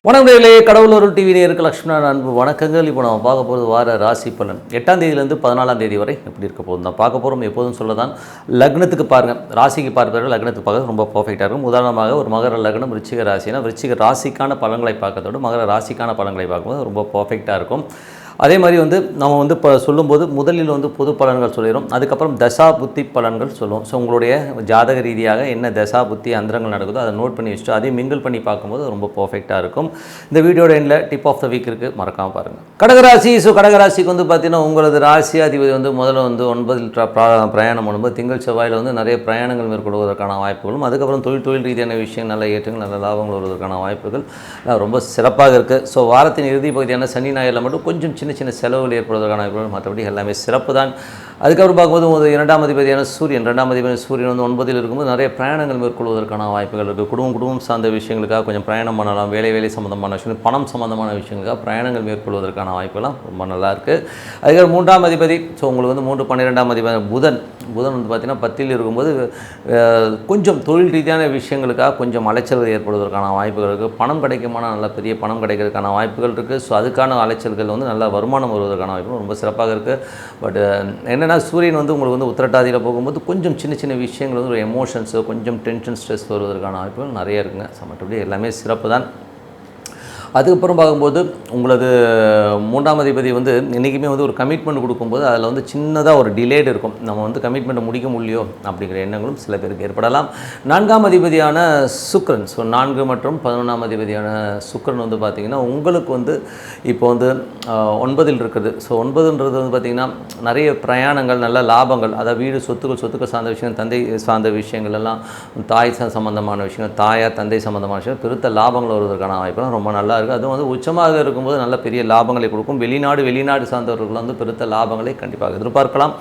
வணக்கங்களே, கடவுளூர் TV நேயருக்கு Lakshmanan அன்பு வணக்கங்கள். இப்போ நம்ம பார்க்க போகிறது வார ராசி பலன் 8ஆம் தேதியிலேருந்து 14ஆம் தேதி வரை எப்படி இருக்க போகுது தான் பார்க்க போகிறோம். எப்போதும் சொல்லதான் லக்னத்துக்கு பாருங்கள், ராசிக்கு பார்ப்பது லக்னத்துக்கு பார்க்க ரொம்ப பர்ஃபெக்டாக இருக்கும். உதாரணமாக ஒரு மகர லக்னம் விருச்சிக ராசினா விருச்சிக ராசிக்கான பலன்களை பார்க்கறதோடு மகர ராசிக்கான பலன்களை பார்க்கும்போது ரொம்ப பர்ஃபெக்டாக இருக்கும். அதே மாதிரி நம்ம இப்போ சொல்லும்போது முதலில் பொது பலன்கள் சொல்லிடும், அதுக்கப்புறம் தசா புத்தி பலன்கள் சொல்லுவோம். ஸோ உங்களுடைய ஜாதக ரீதியாக என்ன தசா புத்தி அந்தரங்கள் நடக்குதோ அதை நோட் பண்ணி வச்சுட்டு அதையும் மிங்கிள் பண்ணி பார்க்கும்போது ரொம்ப பர்ஃபெக்டாக இருக்கும். இந்த வீடியோட எண்டில் டிப் ஆஃப் த வீக் இருக்குது, மறக்காமல் பாருங்கள். கடகராசி. ஸோ கடகராசிக்கு பார்த்தீங்கன்னா உங்களது ராசி அதிபதி முதல்ல 9இல் பிரயாணம் பண்ணும்போது திங்கள் செவ்வாயில் நிறைய பிரயாணங்கள் மேற்கொள்வதற்கான வாய்ப்புகளும், அதுக்கப்புறம் தொழில் ரீதியான விஷயம் நல்ல ஏற்றங்கள் நல்ல லாபங்கள் வருவதற்கான வாய்ப்புகள் ரொம்ப சிறப்பாக இருக்குது. ஸோ வாரத்தின் இறுதி பகுதியான சனி ஞாயிறில் மட்டும் கொஞ்சம் சின்ன செலவுகள் ஏற்படுவதற்கான வாய்ப்புகள், மற்றபடி எல்லாமே சிறப்பு தான். அதுக்கப்புறம் பார்க்கும்போது இரண்டாம் அதிபதியான சூரியன் 9இல் இருக்கும்போது நிறைய பிரயாணங்கள் மேற்கொள்வதற்கான வாய்ப்புகள் இருக்குது. குடும்பம் சார்ந்த விஷயங்களுக்காக கொஞ்சம் பிரயாணம் பண்ணலாம். வேலை சம்மந்தமான விஷயங்கள், பணம் சம்மந்தமான விஷயங்களுக்காக பிரயாணங்கள் மேற்கொள்வதற்கான வாய்ப்புலாம் ரொம்ப நல்லாயிருக்கு. அதுக்கப்புறம் 3ஆம் அதிபதி, ஸோ உங்களுக்கு 3-12ஆம் அதிபதி புதன் பார்த்திங்கன்னா 10இல் இருக்கும்போது கொஞ்சம் தொழில் ரீதியான விஷயங்களுக்காக கொஞ்சம் அலைச்சல்கள் ஏற்படுவதற்கான வாய்ப்புகள் இருக்குது. பணம் கிடைக்குமானால் நல்ல பெரிய பணம் கிடைக்கிறதுக்கான வாய்ப்புகள் இருக்குது. ஸோ அதுக்கான அலைச்சல்கள் நல்ல வருமானம் வருவதற்கான வாய்ப்புகள் ரொம்ப சிறப்பாக இருக்குது. பட் என்னென்னா சூரியன் உங்களுக்கு உத்திரட்டாதியில் போகும்போது கொஞ்சம் சின்ன விஷயங்கள் ஒரு எமோஷன்ஸு, கொஞ்சம் டென்ஷன் ஸ்ட்ரெஸ் வருவதற்கான வாய்ப்புகள் நிறைய இருக்குங்க. ஸோ மற்றபடி எல்லாமே சிறப்பு தான். அதுக்கப்புறம் பார்க்கும்போது உங்களது 3ஆம் அதிபதி என்றைக்குமே ஒரு கமிட்மெண்ட் கொடுக்கும்போது அதில் சின்னதாக ஒரு டிலேட் இருக்கும். நம்ம கமிட்மெண்ட்டை முடிக்க முடியலையோ அப்படிங்கிற எண்ணங்களும் சில பேருக்கு ஏற்படலாம். 4ஆம் அதிபதியான சுக்கிரன், ஸோ 4 மற்றும் 11ஆம் அதிபதியான சுக்கிரன் பார்த்திங்கன்னா உங்களுக்கு இப்போ 9இல் இருக்குது. ஸோ 9ன்றது பார்த்திங்கன்னா நிறைய பிரயாணங்கள், நல்ல லாபங்கள், அதாவது வீடு சொத்துக்கள் சார்ந்த விஷயங்கள், தந்தை சார்ந்த விஷயங்கள் எல்லாம், தாய் சம்பந்தமான விஷயங்கள், தாயார் தந்தை சம்பந்தமான விஷயங்கள், பெருத்த லாபங்கள் வருவதற்கான வாய்ப்புலாம் ரொம்ப நல்லா இருக்குது. அதுவும் உச்சமாக இருக்கும்போது நல்ல பெரிய லாபங்களை கொடுக்கும். வெளிநாடு சார்ந்தவர்கள் பெருத்த லாபங்களை கண்டிப்பாக எதிர்பார்க்கலாம்.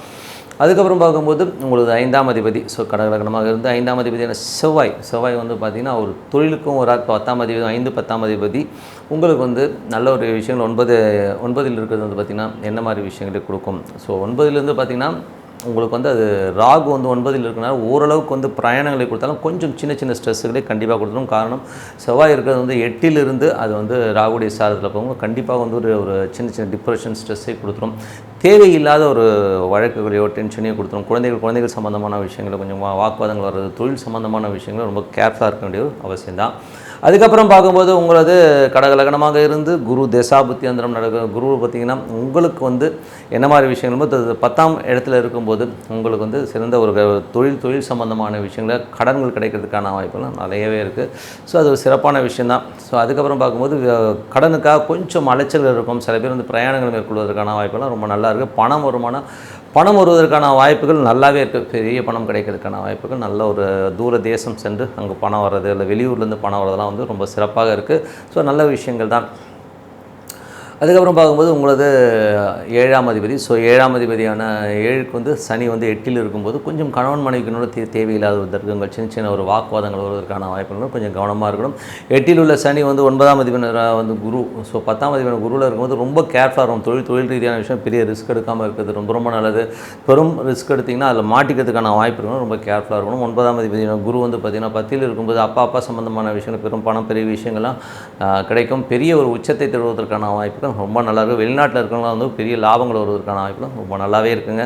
அதுக்கப்புறம் பார்க்கும்போது உங்களுக்கு 5ஆம் அதிபதி, ஸோ கடகலக்கணமாக இருந்து 5ஆம் அதிபதியான செவ்வாய் பார்த்திங்கன்னா ஒரு தொழிலுக்கும் ஒரு 10ஆம் அதிபதி 5-10ஆம் அதிபதி உங்களுக்கு நல்ல ஒரு விஷயங்கள் 9இல் இருக்கிறது பார்த்திங்கன்னா என்ன மாதிரி விஷயங்களை கொடுக்கும். ஸோ 9இலேருந்து பார்த்திங்கன்னா உங்களுக்கு அது ராகு 9இல் இருக்கிறனால ஓரளவுக்கு பிரயாணங்களை கொடுத்தாலும் கொஞ்சம் சின்ன ஸ்ட்ரெஸ்ஸுகளே கண்டிப்பாக கொடுத்துரும். காரணம் செவ்வாய் இருக்கிறது 8இலிருந்து அது ராகுடைய சாரத்தில் போகும்போது கண்டிப்பாக ஒரு சின்ன டிப்ரெஷன் ஸ்ட்ரெஸ்ஸை கொடுத்துரும். தேவையில்லாத ஒரு வழக்குகளையோ டென்ஷனையோ கொடுத்துரும். குழந்தைகள் சம்மந்தமான விஷயங்களை கொஞ்சம் வாக்குவாதங்கள் வர்றது, தொழில் சம்மந்தமான விஷயங்கள் ரொம்ப கேர்ஃபுல்லாக இருக்க வேண்டிய ஒரு அவசியம்தான். அதுக்கப்புறம் பார்க்கும்போது உங்களது கடகலகணமாக இருந்து குரு தசாபுத்தி அந்தரம் நடக்கும். குரு பார்த்திங்கன்னா உங்களுக்கு என்ன மாதிரி விஷயங்கள் 10ஆம் இடத்துல இருக்கும்போது உங்களுக்கு சிறந்த ஒரு தொழில் சம்பந்தமான விஷயங்கள், கடன்கள் கிடைக்கிறதுக்கான வாய்ப்புகள் நிறையவே இருக்குது. ஸோ அது ஒரு சிறப்பான விஷயந்தான். ஸோ அதுக்கப்புறம் பார்க்கும்போது கடனுக்காக கொஞ்சம் அலைச்சல் இருக்கும். சில பேர் பிரயாணங்கள் மேற்கொள்வதற்கான வாய்ப்புகள்லாம் ரொம்ப நல்லா இருக்குது. பணம் வருவதற்கான வாய்ப்புகள் நல்லாவே இருக்குது. பெரிய பணம் கிடைக்கிறதுக்கான வாய்ப்புகள், நல்ல ஒரு தூர தேசம் சென்று அங்கே பணம் வர்றது, இல்லை வெளியூர்லேருந்து பணம் வர்றதெல்லாம் ரொம்ப சிறப்பாக இருக்குது. ஸோ நல்ல விஷயங்கள் தான். அதுக்கப்புறம் பார்க்கும்போது உங்களது 7ஆம் அதிபதி, ஸோ 7ஆம் அதிபதியான 7க்கு சனி 8இல் இருக்கும்போது கொஞ்சம் கணவன் மனைவிக்கு தேவையில்லாத ஒரு தர்க்கங்கள், சின்ன ஒரு வாக்குவாதங்கள் வருவதற்கான வாய்ப்புகளும் கொஞ்சம் கவனமாக இருக்கணும். 8இல் உள்ள சனி 9ஆம் அதிபதியான குரு, ஸோ 10ஆம் அதிபதியான குருவில் இருக்கும்போது ரொம்ப கேர்ஃபுல்லாக இருக்கும். தொழில் ரீதியான விஷயம் பெரிய ரிஸ்க் எடுக்காமல் இருக்கிறது ரொம்ப நல்லது. பெரும் ரிஸ்க் எடுத்திங்கன்னா அதில் மாட்டிக்கிறதுக்கான வாய்ப்பு இருக்கணும். ரொம்ப கேர்ஃபுல்லாக இருக்கணும். 9ஆம் அதிபதியான குரு பார்த்திங்கன்னா 10இல் இருக்கும்போது அப்பா சம்பந்தமான விஷயங்கள், பெரும் பணம், பெரிய விஷயங்கள்லாம் கிடைக்கும். பெரிய ஒரு உச்சத்தை தருவதற்கான வாய்ப்புகள் ரொம்ப நல்லாயிருக்கும். வெளிநாட்டில் இருக்கிறவங்களாம் பெரிய லாபங்கள் வருவதற்கான வாய்ப்புகளும் ரொம்ப நல்லாவே இருக்குங்க.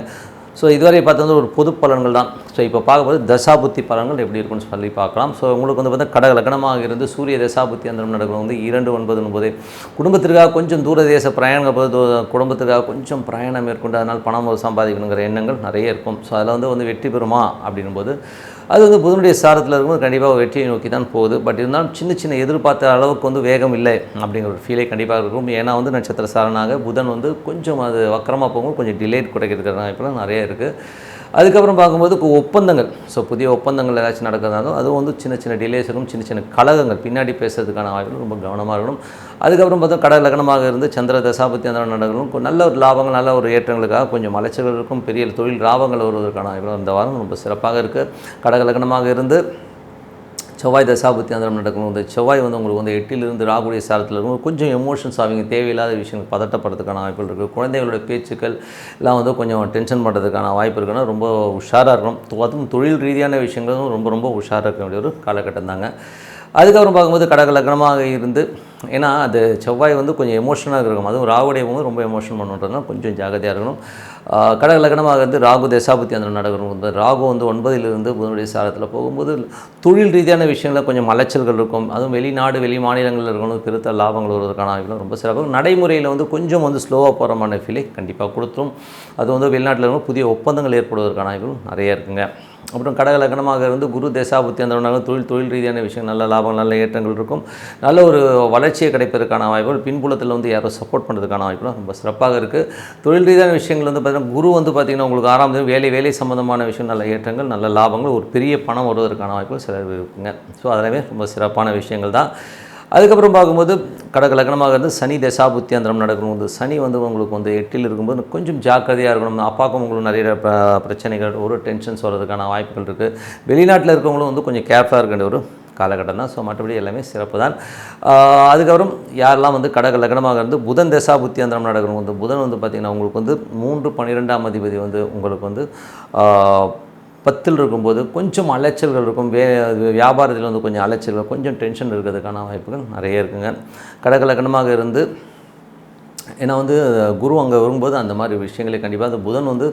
ஸோ இதுவரை பார்த்தது ஒரு பொது பலன்கள் தான். ஸோ இப்போ பார்க்கும்போது தசாபுத்தி பலன்கள் எப்படி இருக்குன்னு சொல்லி பார்க்கலாம். ஸோ உங்களுக்கு பார்த்தா கடக லக்னமாக இருந்து சூரிய தசாபுத்தி அந்த நடக்கும் 2-9 குடும்பத்திற்காக கொஞ்சம் தூரதேச பிரயாணங்கள் போது குடும்பத்துக்காக கொஞ்சம் பிரயாணம் மேற்கொண்டு அதனால் பணம் சம்பாதிக்கணுங்கிற எண்ணங்கள் நிறைய இருக்கும். ஸோ அதில் வெற்றி பெறுமா அப்படின்போது அது புதனுடைய சாரத்தில் இருக்கும்போது கண்டிப்பாக வெற்றியை நோக்கி தான் போகுது. பட் இருந்தாலும் சின்ன எதிர்பார்த்த அளவுக்கு வேகம் இல்லை அப்படிங்கிற ஒரு ஃபீலே கண்டிப்பாக இருக்கும். ஏன்னா நட்சத்திர சாரனாக புதன் கொஞ்சம் அது வக்கரமாக போகும்போது கொஞ்சம் டிலேட் கிடைக்கிறதுக்கான வாய்ப்புலாம் நிறைய இருக்குது. அதுக்கப்புறம் பார்க்கும்போது ஒப்பந்தங்கள், ஸோ புதிய ஒப்பந்தங்கள் ஏதாச்சும் நடக்கிறதாலும் அதுவும் சின்ன டிலேஸ் இருக்கும். சின்ன கழகங்கள் பின்னாடி பேசுறதுக்கான வாய்ப்புகள் ரொம்ப கவனமாக இருக்கணும். அதுக்கப்புறம் பார்த்தா கடக லக்னமாக இருந்து சந்திர தசாபத்தி அந்த நடக்கணும். நல்ல ஒரு லாபங்கள், நல்ல ஒரு ஏற்றங்களுக்காக கொஞ்சம் அலைச்சல்கள் இருக்கும். பெரிய தொழில் லாபங்கள் வருவதற்கான வாய்ப்புகள் இந்த வாரம் ரொம்ப சிறப்பாக இருக்குது. கடக லக்னமாக இருந்து செவ்வாய் தசாபுத்தி அந்தரம் நடக்கும். செவ்வாய் உங்களுக்கு 8இலிருந்து ராகுடைய சாரத்தில் இருக்கும். கொஞ்சம் எமோஷன்ஸ் அவங்க தேவையில்லாத விஷயங்கள் பதட்டப்படுறதுக்கான வாய்ப்புகள் இருக்குது. குழந்தைகளோட பேச்சுக்கள் எல்லாம் கொஞ்சம் டென்ஷன் பண்ணுறதுக்கான வாய்ப்பு இருக்குன்னா ரொம்ப உஷாராக இருக்கணும். அதுவும் தொழில் ரீதியான விஷயங்களும் ரொம்ப உஷாராக இருக்க வேண்டிய ஒரு காலகட்டம் தாங்க. அதுக்கப்புறம் பார்க்கும்போது கடக லக்னமாக இருந்து, ஏன்னா அது செவ்வாய் வந்து கொஞ்சம் எமோஷனாக இருக்கும், அதுவும் ராகுடைய போது ரொம்ப எமோஷன் பண்ணுறதுனா கொஞ்சம் ஜாகிரதையாக இருக்கணும். கடக லக்னமாக இருந்து ராகு தசாபுத்தி அந்த நடக்கணும். ராகு வந்து 9லிருந்து புதனுடைய சாரத்தில் போகும்போது தொழில் ரீதியான விஷயங்களில் கொஞ்சம் அலைச்சல்கள் இருக்கும். அதுவும் வெளிநாடு வெளி மாநிலங்களில் இருக்கணும், பெருத்த லாபங்கள் வருவதற்கான வாய்ப்புகள் ரொம்ப சிறப்பு. நடைமுறையில் வந்து கொஞ்சம் வந்து ஸ்லோவாக போகிற மாதிரி ஃபீலை கண்டிப்பாக கொடுத்துரும். அது வந்து வெளிநாட்டில் இருக்கும் புதிய ஒப்பந்தங்கள் ஏற்படுவதற்கான வாய்ப்புகள் நிறைய இருக்குங்க. அப்புறம் கடக லக்னமாக இருந்து குரு தசாபுத்தி அந்த தொழில் ரீதியான விஷயம் நல்ல லாபம் நல்ல ஏற்றங்கள் இருக்கும். நல்ல ஒரு வளர்ச்சியை கிடைப்பதற்கான வாய்ப்புகள், பின்புலத்தில் வந்து யாரோ சப்போர்ட் பண்ணுறதுக்கான வாய்ப்புகள் ரொம்ப சிறப்பாக இருக்குது. தொழில் ரீதியான விஷயங்கள் வந்து பார்த்திங்கன்னா குரு வந்து பார்த்திங்கன்னா உங்களுக்கு 6ஆம் தேதி வேலை சம்மந்தமான விஷயம் நல்ல ஏற்றங்கள் நல்ல லாபங்கள் ஒரு பெரிய பணம் வருவதற்கான வாய்ப்புகள் சில இருக்குங்க. ஸோ அதெல்லாமே ரொம்ப சிறப்பான விஷயங்கள் தான். அதுக்கப்புறம் பார்க்கும்போது கடக லக்னமாக இருந்து சனி தசாபுத்தி அந்தரம் நடக்கணும். சனி வந்து உங்களுக்கு வந்து 8ல் இருக்கும்போது கொஞ்சம் ஜாக்கிரதையாக இருக்கணும். அப்பாவுக்கும் உங்களுக்கு நிறைய பிரச்சனைகள் ஒரு டென்ஷன்ஸ் வர்றதுக்கான வாய்ப்புகள் இருக்குது. வெளிநாட்டில் இருக்கவங்களும் வந்து கொஞ்சம் கேர்ஃபுல்லாக இருக்க வேண்டிய ஒரு காலகட்டம் தான். ஸோ மற்றபடி எல்லாமே சிறப்பு தான். அதுக்கப்புறம் யாரெல்லாம் வந்து கடக லக்னமாக இருந்து புதன் தசாபுத்தி அந்தரம் நடக்கணும். வந்து புதன் வந்து பார்த்திங்கன்னா உங்களுக்கு வந்து 3-12ஆம் அதிபதி வந்து உங்களுக்கு வந்து 10ல் இருக்கும்போது கொஞ்சம் அலைச்சல்கள் இருக்கும். வியாபாரத்தில் வந்து கொஞ்சம் அலைச்சல்கள் கொஞ்சம் டென்ஷன் இருக்கிறதுக்கான வாய்ப்புகள் நிறைய இருக்குங்க. கடக லக்னமாக இருந்து, ஏன்னா வந்து குரு அங்கே வரும்போது அந்த மாதிரி விஷயங்களை கண்டிப்பாக அந்த புதன் வந்து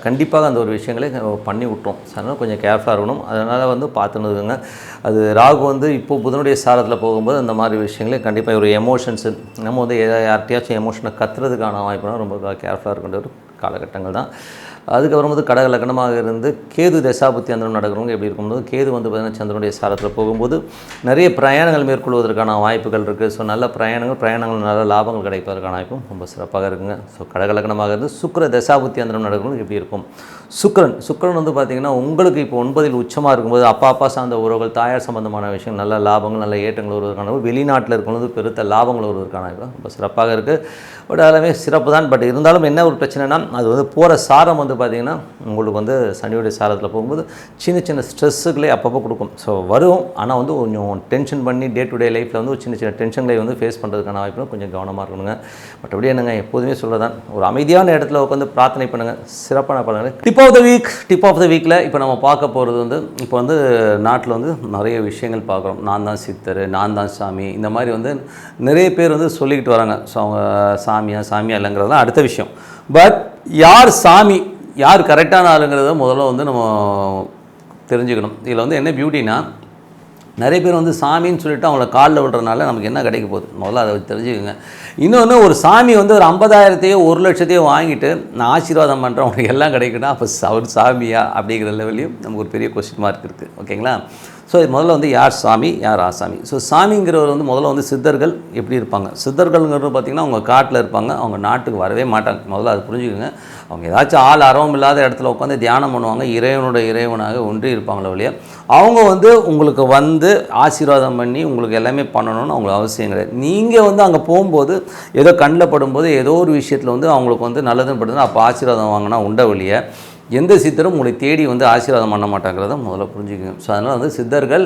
கண்டிப்பாக அந்த ஒரு விஷயங்களை பண்ணி விட்டுரும். அதனால் கொஞ்சம் கேர்ஃபுல்லாக இருக்கணும். அதனால் வந்து பார்த்துன்னு அது ராகு வந்து இப்போது புதனுடைய சாரத்தில் போகும்போது அந்த மாதிரி விஷயங்களே கண்டிப்பாக ஒரு எமோஷன்ஸு நம்ம வந்து யார்கிட்டையாச்சும் எமோஷனை கத்துறதுக்கான வாய்ப்புனா ரொம்ப கேர்ஃபுல்லாக இருக்கின்ற ஒரு காலகட்டங்கள் தான். அதுக்கப்புறம் வந்து கடக லக்னமாக இருந்து கேது தசாபுத்தி அந்த நடக்கிறவங்க எப்படி இருக்கும்போது கேது வந்து பார்த்திங்கன்னா சந்திரனுடைய சாரத்தில் போகும்போது நிறைய பிரயாணங்கள் மேற்கொள்வதற்கான வாய்ப்புகள் இருக்குது. ஸோ நல்ல பிரயாணங்கள் நல்ல லாபங்கள் கிடைப்பதற்கான வாய்ப்பும் ரொம்ப சிறப்பாக இருக்குங்க. ஸோ கடக லக்னமாக இருந்து சுக்கிர தசாபுத்தி அந்த நடக்கிறவங்க எப்படி இருக்கும். சுக்கிரன் வந்து பார்த்திங்கன்னா உங்களுக்கு இப்போ 9ல் உச்சமாக இருக்கும்போது அப்பா சார்ந்த உறவுகள் தாயார் சம்பந்தமான விஷயம் நல்ல லாபங்கள் நல்ல ஏற்றங்கள் வருவதற்கான வெளிநாட்டில் இருக்கும்போது பெருத்த லாபங்கள் வருவதற்கான வாய்ப்பு ரொம்ப சிறப்பாக இருக்குது. பட் எல்லாமே சிறப்பு தான். பட் இருந்தாலும் என்ன ஒரு பிரச்சனைனா அது வந்து போகிற சாரம் வந்து பார்த்திங்கன்னா உங்களுக்கு வந்து சனியுடைய சாரத்தில் போகும்போது சின்ன ஸ்ட்ரெஸ்ஸுகளே அப்பப்போ கொடுக்கும். ஸோ வரும், ஆனால் வந்து கொஞ்சம் டென்ஷன் பண்ணி டே டு டே லைஃப்பில் வந்து ஒரு சின்ன டென்ஷன்களை வந்து ஃபேஸ் பண்ணுறதுக்கான வாய்ப்பு கொஞ்சம் கவனமாக இருக்கணுங்க. மற்றபடி என்னங்க எப்போதுமே சொல்லதான் ஒரு அமைதியான இடத்துல உட்காந்து பிரார்த்தனை பண்ணுங்கள், சிறப்பான பலன்கள். டிப் ஆஃப் த வீக்கில் இப்போ நம்ம பார்க்க போகிறது வந்து இப்போ வந்து நாட்டில் வந்து நிறைய விஷயங்கள் பார்க்குறோம். நான் தான் சித்தர், நான் தான் சாமி, இந்த மாதிரி வந்து நிறைய பேர் வந்து சொல்லிக்கிட்டு வராங்க. ஸோ அவங்க சாமியா இல்லைங்கிறது தான் அடுத்த விஷயம். பட் யார் சாமி யார் கரெக்டான ஆளுங்கிறத முதல்ல வந்து நம்ம தெரிஞ்சுக்கணும். இதில் வந்து என்ன பியூட்டினா நிறைய பேர் வந்து சாமின்னு சொல்லிட்டு அவங்கள காலில் விடுறதுனால நமக்கு என்ன கிடைக்க போகுது முதல்ல அதை தெரிஞ்சுக்கோங்க. இன்னொன்று ஒரு சாமி வந்து ஒரு 50,000-ஐயோ 1,00,000-ஐயோ வாங்கிட்டு நான் ஆசீர்வாதம் பண்ணுறேன் அவனுக்கு எல்லாம் கிடைக்குன்னா அப்போ அவர் சாமியா அப்படிங்கிற லெவலையும் நமக்கு ஒரு பெரிய கொஸ்டின் மார்க் இருக்குது. ஓகேங்களா? ஸோ முதல்ல வந்து யார் சாமி யார் ஆசாமி. ஸோ சாமிங்கிறவர் வந்து முதல்ல வந்து சித்தர்கள் எப்படி இருப்பாங்க. சித்தர்கள்ங்கிறது பார்த்திங்கன்னா அவங்க காட்டில் இருப்பாங்க, அவங்க நாட்டுக்கு வரவே மாட்டாங்க. முதல்ல அது புரிஞ்சுக்கோங்க. அவங்க ஏதாச்சும் ஆள் அரவம் இல்லாத இடத்துல உட்காந்து தியானம் பண்ணுவாங்க, இறைவனாக ஒன்றி இருப்பாங்களே ஒழிய அவங்க வந்து உங்களுக்கு வந்து ஆசீர்வாதம் பண்ணி உங்களுக்கு எல்லாமே பண்ணணும்னு அவங்களுக்கு அவசியம் கிடையாது. நீங்கள் வந்து அங்கே போகும்போது ஏதோ கண்ணில் படும்போது ஏதோ ஒரு விஷயத்தில் வந்து அவங்களுக்கு வந்து நல்லதுன்னு படுதுன்னா அப்போ ஆசீர்வாதம் வாங்கினா உண்ட வழிய எந்த சித்தரும் உங்களை தேடி வந்து ஆசீர்வாதம் பண்ண மாட்டாங்கிறத முதல்ல புரிஞ்சுக்கணும். ஸோ அதனால் வந்து சித்தர்கள்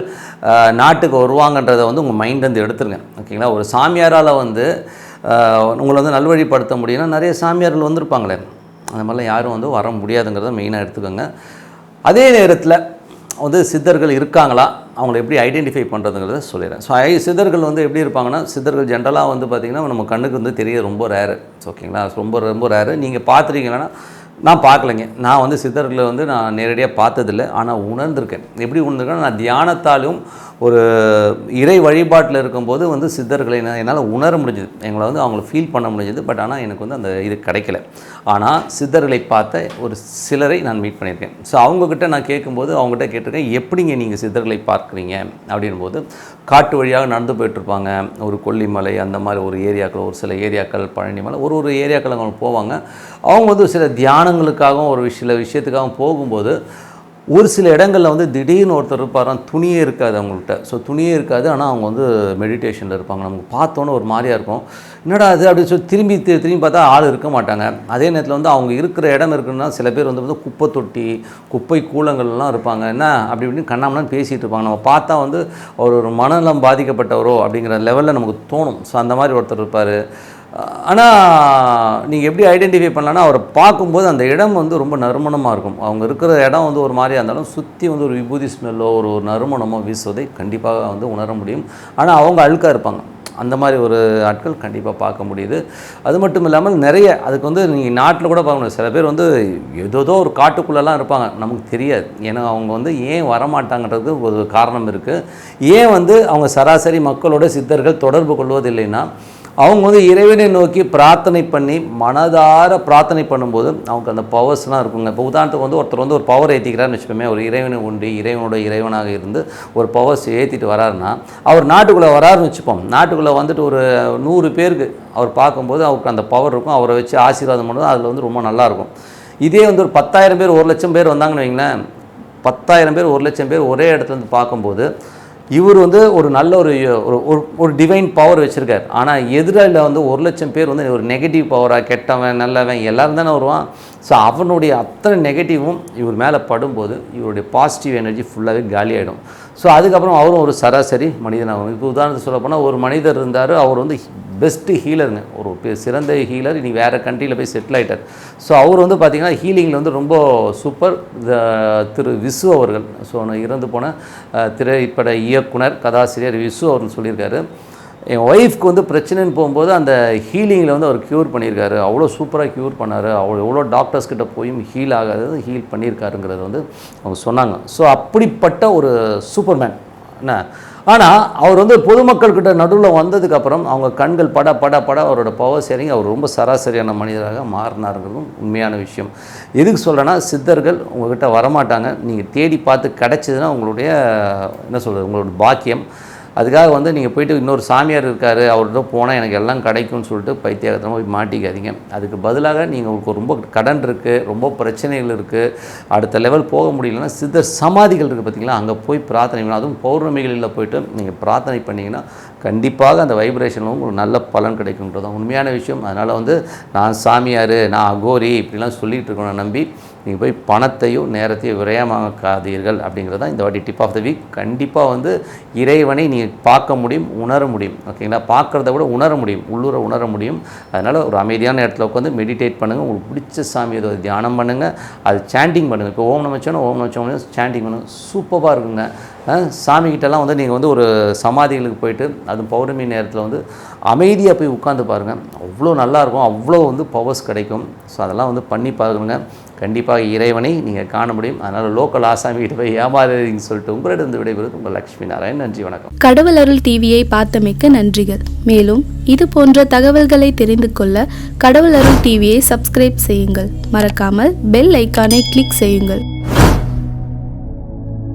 நாட்டுக்கு வருவாங்கன்றதை வந்து உங்கள் மைண்ட் வந்து எடுத்துருங்க. ஓகேங்களா? ஒரு சாமியாரால் வந்து உங்களை வந்து நல்வழிப்படுத்த முடியும்னா நிறைய சாமியார்கள் வந்திருப்பாங்களே, அந்த மாதிரிலாம் யாரும் வந்து வர முடியாதுங்கிறத மெயினாக எடுத்துக்கோங்க. அதே நேரத்தில் வந்து சித்தர்கள் இருக்காங்களா, அவங்கள எப்படி ஐடென்டிஃபை பண்ணுறதுங்கிறத சொல்லிடுறேன். ஸோ சித்தர்கள் வந்து எப்படி இருப்பாங்கன்னா, சித்தர்கள் ஜென்ரலாக வந்து பார்த்திங்கன்னா நம்ம கண்ணுக்கு வந்து தெரிய ரொம்ப ரேரு. ஓகேங்களா? ரொம்ப ரேரு. நீங்கள் பார்த்துருக்கீங்கன்னா நான் பார்க்கலைங்க. நான் வந்து சித்தர்களை வந்து நான் நேரடியாக பார்த்ததில்லை, ஆனால் உணர்ந்திருக்கேன். எப்படி உணர்ந்திருக்கேன்னா நான் தியானத்தாலும் ஒரு இறை வழிபாட்டில் இருக்கும்போது வந்து சித்தர்களை என்னால் உணர முடிஞ்சுது, எங்களை வந்து அவங்கள ஃபீல் பண்ண முடிஞ்சுது. பட் ஆனால் எனக்கு வந்து அந்த இது கிடைக்கல. ஆனால் சித்தர்களை பார்த்த ஒரு சிலரை நான் மீட் பண்ணியிருக்கேன். ஸோ அவங்கக்கிட்ட நான் கேட்கும்போது அவங்ககிட்ட கேட்டிருக்கேன், எப்படிங்க நீங்கள் சித்தர்களை பார்க்குறீங்க அப்படின்போது காட்டு வழியாக நடந்து போயிட்டுருப்பாங்க. ஒரு கொல்லிமலை அந்த மாதிரி ஒரு ஏரியாக்கள், ஒரு சில ஏரியாக்கள் பழனிமலை, ஒரு ஏரியாக்கள் அவங்க போவாங்க. அவங்க வந்து சில தியானங்களுக்காகவும் சில விஷயத்துக்காகவும் போகும்போது ஒரு சில இடங்களில் வந்து திடீர்னு ஒருத்தர் இருப்பாராம், துணியே இருக்காது அவங்கள்ட்ட. ஸோ துணியே இருக்காது, ஆனால் அவங்க வந்து மெடிடேஷனில் இருப்பாங்க. நமக்கு பார்த்தோன்னே ஒரு மாதிரியாக இருக்கும், என்னடா அது அப்படின்னு சொல்லி திரும்பி பார்த்தா ஆள் இருக்க மாட்டாங்க. அதே நேரத்தில் வந்து அவங்க இருக்கிற இடம் இருக்குன்னா சில பேர் வந்து குப்பை தொட்டி குப்பை கூலங்கள்லாம் இருப்பாங்க. என்ன அப்படி இப்படின்னு கண்ணாமலாம் பேசிகிட்டு இருப்பாங்க. நம்ம பார்த்தா வந்து ஒரு மனநலம் பாதிக்கப்பட்டவரோ அப்படிங்கிற லெவலில் நமக்கு தோணும். ஸோ அந்த மாதிரி ஒருத்தர் இருப்பார். ஆனால் நீங்கள் எப்படி ஐடென்டிஃபை பண்ணலான்னா அவரை பார்க்கும்போது அந்த இடம் வந்து ரொம்ப நறுமணமாக இருக்கும். அவங்க இருக்கிற இடம் வந்து ஒரு மாதிரியாக இருந்தாலும் சுற்றி வந்து ஒரு விபூதி ஸ்மெல்லோ ஒரு நறுமணமோ வீசுவதை கண்டிப்பாக வந்து உணர முடியும். ஆனால் அவங்க அழுக்காக இருப்பாங்க. அந்த மாதிரி ஒரு ஆட்கள் கண்டிப்பாக பார்க்க முடியுது. அது மட்டும் இல்லாமல் நிறைய அதுக்கு வந்து நீங்கள் நாட்டில் கூட பார்க்க முடியும். சில பேர் வந்து ஏதோ ஒரு காட்டுக்குள்ளெல்லாம் இருப்பாங்க, நமக்கு தெரியாது. ஏன்னா அவங்க வந்து ஏன் வரமாட்டாங்கன்றதுக்கு ஒரு காரணம் இருக்குது. ஏன் வந்து அவங்க சராசரி மக்களோட சித்தர்கள் தொடர்பு கொள்வதில்லைன்னா அவங்க வந்து இறைவனை நோக்கி பிரார்த்தனை பண்ணி மனதார பிரார்த்தனை பண்ணும்போது அவங்க அந்த பவர்ஸ்லாம் இருக்குங்க. இப்போ உதாரணத்துக்கு வந்து ஒருத்தர் வந்து ஒரு பவர் ஏற்றிக்கிறாருன்னு வச்சுக்கோமே, ஒரு இறைவனை உண்டு இறைவனோட இறைவனாக இருந்து ஒரு பவர்ஸ் ஏற்றிட்டு வராருன்னா அவர் நாட்டுக்குள்ளே வராருன்னு வச்சுப்போம். நாட்டுக்குள்ளே வந்துட்டு ஒரு 100 பேருக்கு அவர் பார்க்கும்போது அவருக்கு அந்த பவர் இருக்கும். அவரை வச்சு ஆசீர்வாதம் பண்ணுறது அதில் வந்து ரொம்ப நல்லாயிருக்கும். இதே வந்து ஒரு 10,000 பேர் 1,00,000 பேர் வந்தாங்கன்னு வைங்களேன், 10,000 பேர் 1,00,000 பேர் ஒரே இடத்துல வந்து பார்க்கும்போது இவர் வந்து ஒரு நல்ல ஒரு டிவைன் பவர் வச்சுருக்கார். ஆனால் எதிரில் வந்து 1,00,000 பேர் வந்து ஒரு நெகட்டிவ் பவராக கெட்டவன் நல்லவன் எல்லோரும் தானே வருவான். ஸோ அவனுடைய அத்தனை நெகட்டிவும் இவர் மேலே படும்போது இவருடைய பாசிட்டிவ் எனர்ஜி ஃபுல்லாகவே காலி ஆகிடும். ஸோ அதுக்கப்புறம் அவரும் ஒரு சராசரி மனிதனாகும். இப்போ உதாரணத்துக்கு சொல்ல போனால் ஒரு மனிதர் இருந்தார், அவர் வந்து பெஸ்ட்டு ஹீலருங்க, ஒரு சிறந்த ஹீலர். இனி வேறு கண்ட்ரியில் போய் செட்டில் ஆகிட்டார். ஸோ அவர் வந்து பார்த்திங்கன்னா ஹீலிங்கில் வந்து ரொம்ப சூப்பர். திரு விசு அவர்கள், ஸோ இறந்து போன திரைப்பட இயக்குனர் கதாசிரியர் விசு அவர்கள் சொல்லியிருக்காரு, என் ஒய்ஃப்க்கு வந்து பிரச்சனைன்னு போகும்போது அந்த ஹீலிங்கில் வந்து அவர் க்யூர் பண்ணியிருக்காரு. அவ்வளோ சூப்பராக க்யூர் பண்ணார். எவ்வளோ டாக்டர்ஸ்கிட்ட போயும் ஹீல் ஆகாதது ஹீல் பண்ணியிருக்காருங்கிறது வந்து அவங்க சொன்னாங்க. ஸோ அப்படிப்பட்ட ஒரு சூப்பர்மேன் என்ன. ஆனால் அவர் வந்து பொதுமக்கள்கிட்ட நடுவில் வந்ததுக்கப்புறம் அவங்க கண்கள் பட பட பட அவரோட பவர் ஷேரிங் அவர் ரொம்ப சராசரியான மனிதராக மாறினாருங்கிறதும் உண்மையான விஷயம். எதுக்கு சொல்கிறேன்னா, சித்தர்கள் உங்கள்கிட்ட வரமாட்டாங்க. நீங்கள் தேடி பார்த்து கிடச்சிதுன்னா உங்களுடைய என்ன சொல்கிறது, உங்களோட பாக்கியம். அதுக்காக வந்து நீங்கள் போய்ட்டு இன்னொரு சாமியார் இருக்கார் அவர்கிட்ட போனால் எனக்கு எல்லாம் கிடைக்கும்னு சொல்லிட்டு பைத்தியகாரத்தமாக போய் மாட்டிக்காதீங்க. அதுக்கு பதிலாக நீங்கள் உங்களுக்கு ரொம்ப கடன் இருக்குது, ரொம்ப பிரச்சனைகள் இருக்குது, அடுத்த லெவல் போக முடியலன்னா சித்தர் சமாதிகள் இருக்குது பார்த்திங்களா, அங்கே போய் பிரார்த்தனை பண்ணணும். அதுவும் பௌர்ணமிகளில் போய்ட்டு நீங்கள் பிரார்த்தனை பண்ணிங்கன்னா கண்டிப்பாக அந்த வைப்ரேஷனில் உங்களுக்கு நல்ல பலன் கிடைக்கும்ன்றது தான் உண்மையான விஷயம். அதனால் வந்து நான் சாமியார், நான் அகோரி இப்படிலாம் சொல்லிகிட்டு இருக்கணும் நம்பி நீங்கள் போய் பணத்தையும் நேரத்தையும் விரயமாக்காதீர்கள் அப்படிங்கிறது தான் இந்த வாட்டி டிப் ஆஃப் த வீக். கண்டிப்பாக வந்து இறைவனை நீங்கள் பார்க்க முடியும், உணர முடியும். ஓகேங்களா, பார்க்குறத விட உணர முடியும், உள்ளூரை உணர முடியும். அதனால் ஒரு அமைதியான இடத்துல உட்காந்து மெடிடேட் பண்ணுங்கள். உங்களுக்கு பிடிச்ச சாமி ஏதோ தியானம் பண்ணுங்கள், அது சாண்டிங் பண்ணுங்கள். இப்போ ஓம் நமச்சிவாய சாண்டிங் பண்ணுங்கள், சூப்பராக இருக்குங்க. சாமிக்கிட்டலாம் வந்து நீங்கள் வந்து ஒரு சமாதிகளுக்கு போயிட்டு அதுவும் பௌர்ணமி நேரத்தில் வந்து அமைதியாக போய் உட்காந்து பாருங்கள், அவ்வளோ நல்லாயிருக்கும், அவ்வளோ வந்து பவர்ஸ் கிடைக்கும். ஸோ அதெல்லாம் வந்து பண்ணி பாருங்க, கண்டிப்பாக இறைவனை நீங்கள் காண முடியும். அதனால் லோக்கல் ஆசாமிகிட்ட போய் ஏமாறுறீங்கன்னு சொல்லிட்டு உங்களிடம் விடைபெறுவது உங்கள் லக்ஷ்மி நாராயண். நன்றி, வணக்கம். கடவுள் அருள் டிவியை பார்த்தமைக்க நன்றிகள். மேலும் இது போன்ற தகவல்களை தெரிந்து கொள்ள கடவுள் அருள் டிவியை சப்ஸ்கிரைப் செய்யுங்கள். மறக்காமல் பெல் ஐக்கானை கிளிக் செய்யுங்கள்.